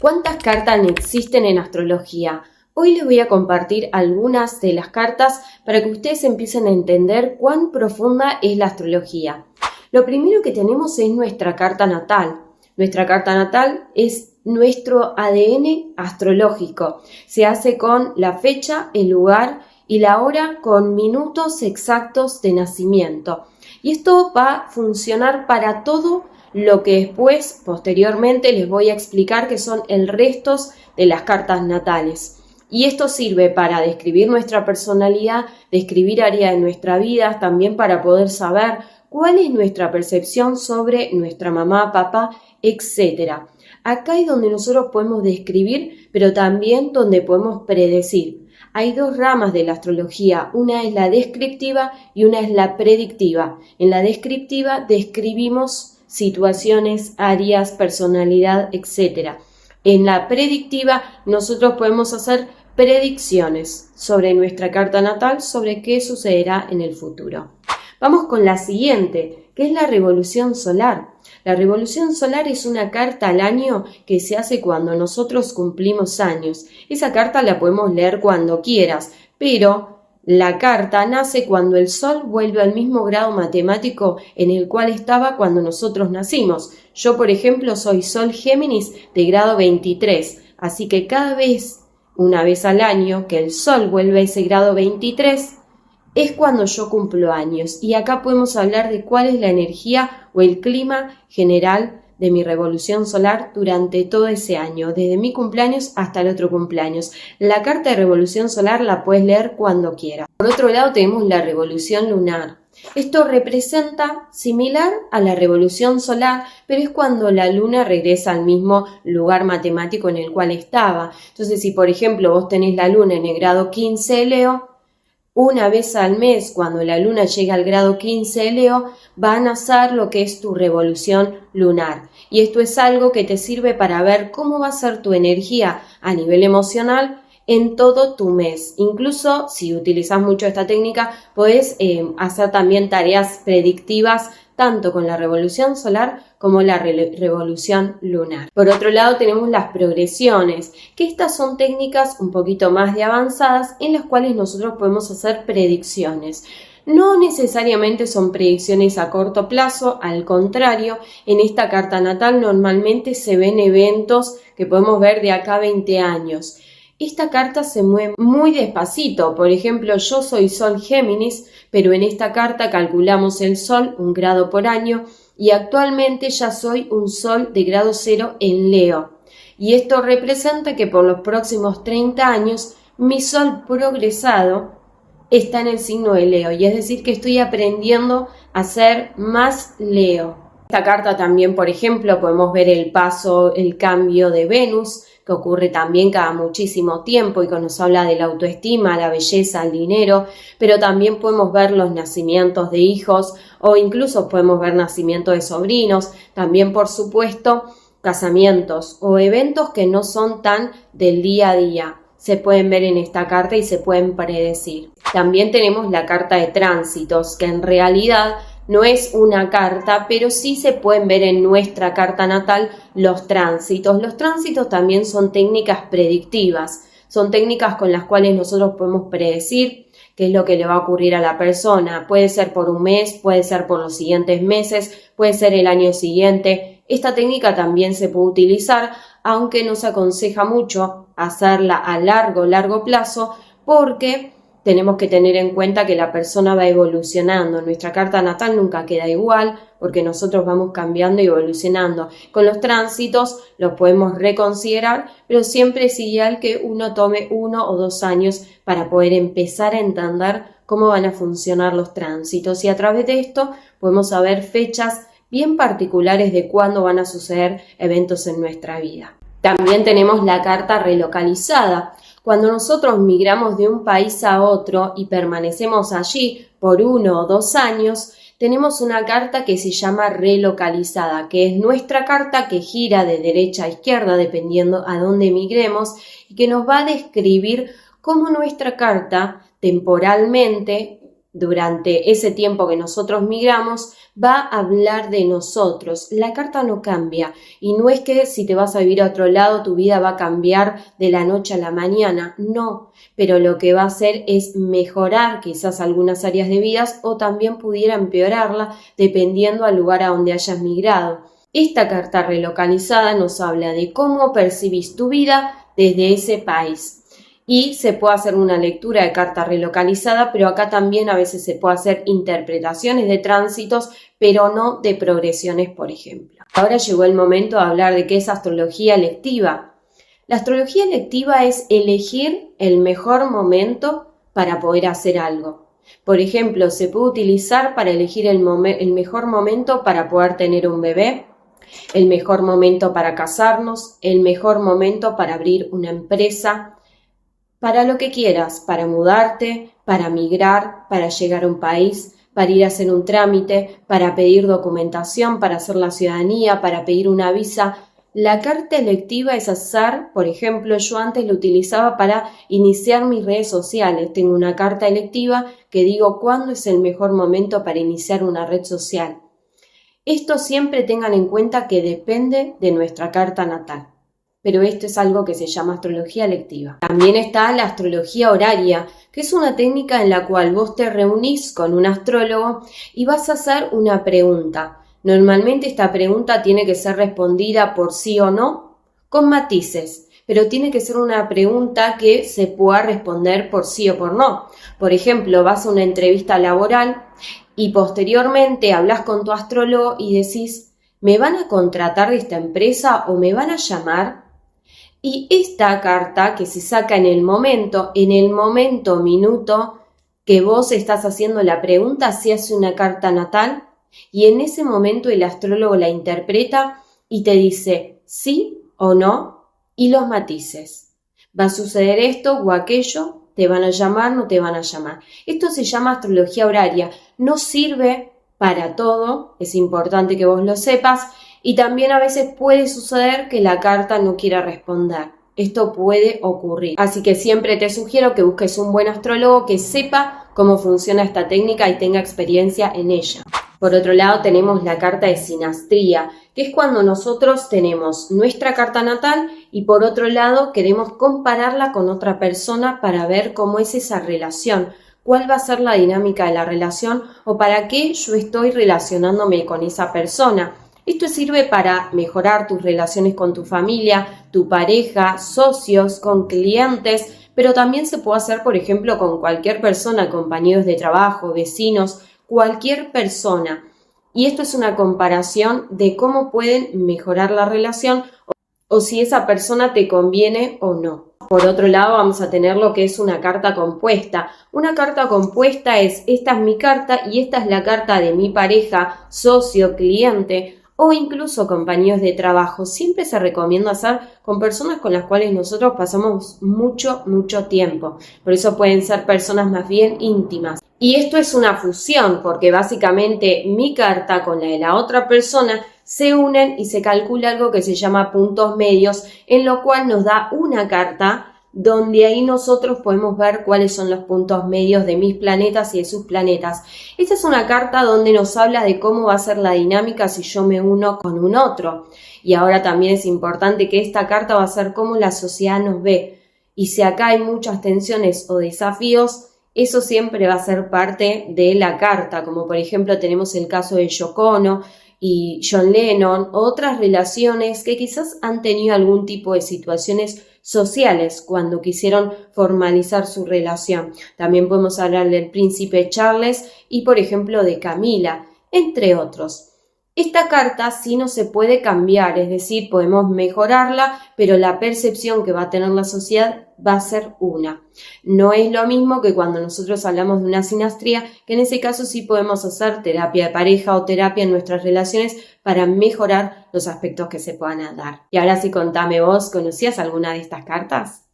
¿Cuántas cartas existen en astrología? Hoy les voy a compartir algunas de las cartas para que ustedes empiecen a entender cuán profunda es la astrología. Lo primero que tenemos es nuestra carta natal. Nuestra carta natal es nuestro ADN astrológico. Se hace con la fecha, el lugar y la hora con minutos exactos de nacimiento. Y esto va a funcionar para todo lo que después, posteriormente, les voy a explicar que son el resto de las cartas natales. Y esto sirve para describir nuestra personalidad, describir áreas de nuestra vida, también para poder saber cuál es nuestra percepción sobre nuestra mamá, papá, etc. Acá es donde nosotros podemos describir, pero también donde podemos predecir. Hay dos ramas de la astrología, una es la descriptiva y una es la predictiva. En la descriptiva describimos situaciones, áreas, personalidad, etc. En la predictiva nosotros podemos hacer predicciones sobre nuestra carta natal, sobre qué sucederá en el futuro. Vamos con la siguiente, que es la revolución solar. La revolución solar es una carta al año que se hace cuando nosotros cumplimos años. Esa carta la podemos leer cuando quieras, pero la carta nace cuando el Sol vuelve al mismo grado matemático en el cual estaba cuando nosotros nacimos. Yo, por ejemplo, soy Sol Géminis de grado 23, así que cada vez, una vez al año, que el Sol vuelve a ese grado 23, es cuando yo cumplo años. Y acá podemos hablar de cuál es la energía o el clima general de mi revolución solar durante todo ese año, desde mi cumpleaños hasta el otro cumpleaños. La carta de revolución solar la puedes leer cuando quieras. Por otro lado tenemos la revolución lunar. Esto representa similar a la revolución solar, pero es cuando la luna regresa al mismo lugar matemático en el cual estaba. Entonces, si por ejemplo vos tenés la luna en el grado 15 de Leo, una vez al mes, cuando la luna llega al grado 15 de Leo, va a nacer lo que es tu revolución lunar. Y esto es algo que te sirve para ver cómo va a ser tu energía a nivel emocional en todo tu mes. Incluso si utilizas mucho esta técnica, podés hacer también tareas predictivas tanto con la revolución solar como la revolución lunar. Por otro lado tenemos las progresiones, que estas son técnicas un poquito más de avanzadas en las cuales nosotros podemos hacer predicciones. No necesariamente son predicciones a corto plazo, al contrario, en esta carta natal normalmente se ven eventos que podemos ver de acá a 20 años. Esta carta se mueve muy despacito, por ejemplo, yo soy Sol Géminis, pero en esta carta calculamos el Sol 1 grado por año y actualmente ya soy un Sol de grado 0 en Leo. Y esto representa que por los próximos 30 años mi Sol progresado está en el signo de Leo, y es decir que estoy aprendiendo a ser más Leo. En esta carta también, por ejemplo, podemos ver el paso, el cambio de Venus, que ocurre también cada muchísimo tiempo y que nos habla de la autoestima, la belleza, el dinero, pero también podemos ver los nacimientos de hijos o incluso podemos ver nacimientos de sobrinos, también por supuesto casamientos o eventos que no son tan del día a día. Se pueden ver en esta carta y se pueden predecir. También tenemos la carta de tránsitos, que en realidad no es una carta, pero sí se pueden ver en nuestra carta natal los tránsitos. Los tránsitos también son técnicas predictivas, son técnicas con las cuales nosotros podemos predecir qué es lo que le va a ocurrir a la persona. Puede ser por un mes, puede ser por los siguientes meses, puede ser el año siguiente. Esta técnica también se puede utilizar, aunque no se aconseja mucho hacerla a largo plazo, porque tenemos que tener en cuenta que la persona va evolucionando. Nuestra carta natal nunca queda igual porque nosotros vamos cambiando y evolucionando. Con los tránsitos los podemos reconsiderar, pero siempre es ideal que uno tome 1 o 2 años para poder empezar a entender cómo van a funcionar los tránsitos. Y a través de esto podemos saber fechas bien particulares de cuándo van a suceder eventos en nuestra vida. También tenemos la carta relocalizada. Cuando nosotros migramos de un país a otro y permanecemos allí por 1 o 2 años, tenemos una carta que se llama relocalizada, que es nuestra carta que gira de derecha a izquierda dependiendo a dónde migremos y que nos va a describir cómo nuestra carta temporalmente durante ese tiempo que nosotros migramos, va a hablar de nosotros. La carta no cambia y no es que si te vas a vivir a otro lado tu vida va a cambiar de la noche a la mañana, no, pero lo que va a hacer es mejorar quizás algunas áreas de vidas o también pudiera empeorarla dependiendo al lugar a donde hayas migrado. Esta carta relocalizada nos habla de cómo percibís tu vida desde ese país. Y se puede hacer una lectura de carta relocalizada, pero acá también a veces se puede hacer interpretaciones de tránsitos, pero no de progresiones, por ejemplo. Ahora llegó el momento de hablar de qué es astrología electiva. La astrología electiva es elegir el mejor momento para poder hacer algo. Por ejemplo, se puede utilizar para elegir el mejor momento para poder tener un bebé, el mejor momento para casarnos, el mejor momento para abrir una empresa, para lo que quieras, para mudarte, para migrar, para llegar a un país, para ir a hacer un trámite, para pedir documentación, para hacer la ciudadanía, para pedir una visa. La carta electiva es azar, por ejemplo, yo antes lo utilizaba para iniciar mis redes sociales. Tengo una carta electiva que digo cuándo es el mejor momento para iniciar una red social. Esto siempre tengan en cuenta que depende de nuestra carta natal. Pero esto es algo que se llama astrología electiva. También está la astrología horaria, que es una técnica en la cual vos te reunís con un astrólogo y vas a hacer una pregunta. Normalmente esta pregunta tiene que ser respondida por sí o no, con matices, pero tiene que ser una pregunta que se pueda responder por sí o por no. Por ejemplo, vas a una entrevista laboral y posteriormente hablas con tu astrólogo y decís, ¿me van a contratar de esta empresa o me van a llamar? Y esta carta que se saca en el momento, minuto que vos estás haciendo la pregunta, se hace una carta natal y en ese momento el astrólogo la interpreta y te dice sí o no y los matices. Va a suceder esto o aquello, te van a llamar, no te van a llamar. Esto se llama astrología horaria, no sirve para todo, es importante que vos lo sepas. Y también a veces puede suceder que la carta no quiera responder. Esto puede ocurrir. Así que siempre te sugiero que busques un buen astrólogo que sepa cómo funciona esta técnica y tenga experiencia en ella. Por otro lado tenemos la carta de sinastría, que es cuando nosotros tenemos nuestra carta natal y por otro lado queremos compararla con otra persona para ver cómo es esa relación. ¿Cuál va a ser la dinámica de la relación o para qué yo estoy relacionándome con esa persona? Esto sirve para mejorar tus relaciones con tu familia, tu pareja, socios, con clientes, pero también se puede hacer, por ejemplo, con cualquier persona, compañeros de trabajo, vecinos, cualquier persona. Y esto es una comparación de cómo pueden mejorar la relación o si esa persona te conviene o no. Por otro lado, vamos a tener lo que es una carta compuesta. Una carta compuesta es, esta es mi carta y esta es la carta de mi pareja, socio, cliente o incluso compañeros de trabajo. Siempre se recomienda hacer con personas con las cuales nosotros pasamos mucho tiempo. Por eso pueden ser personas más bien íntimas. Y esto es una fusión porque básicamente mi carta con la de la otra persona se unen y se calcula algo que se llama puntos medios, en lo cual nos da una carta donde ahí nosotros podemos ver cuáles son los puntos medios de mis planetas y de sus planetas. Esta es una carta donde nos habla de cómo va a ser la dinámica si yo me uno con un otro. Y ahora también es importante que esta carta va a ser cómo la sociedad nos ve. Y si acá hay muchas tensiones o desafíos, eso siempre va a ser parte de la carta, como por ejemplo tenemos el caso de Yoko Ono y John Lennon, otras relaciones que quizás han tenido algún tipo de situaciones sociales cuando quisieron formalizar su relación. También podemos hablar del príncipe Charles y por ejemplo de Camila, entre otros. Esta carta sí no se puede cambiar, es decir, podemos mejorarla, pero la percepción que va a tener la sociedad va a ser una. No es lo mismo que cuando nosotros hablamos de una sinastría, que en ese caso sí podemos hacer terapia de pareja o terapia en nuestras relaciones para mejorar los aspectos que se puedan dar. Y ahora sí, contame vos, ¿conocías alguna de estas cartas?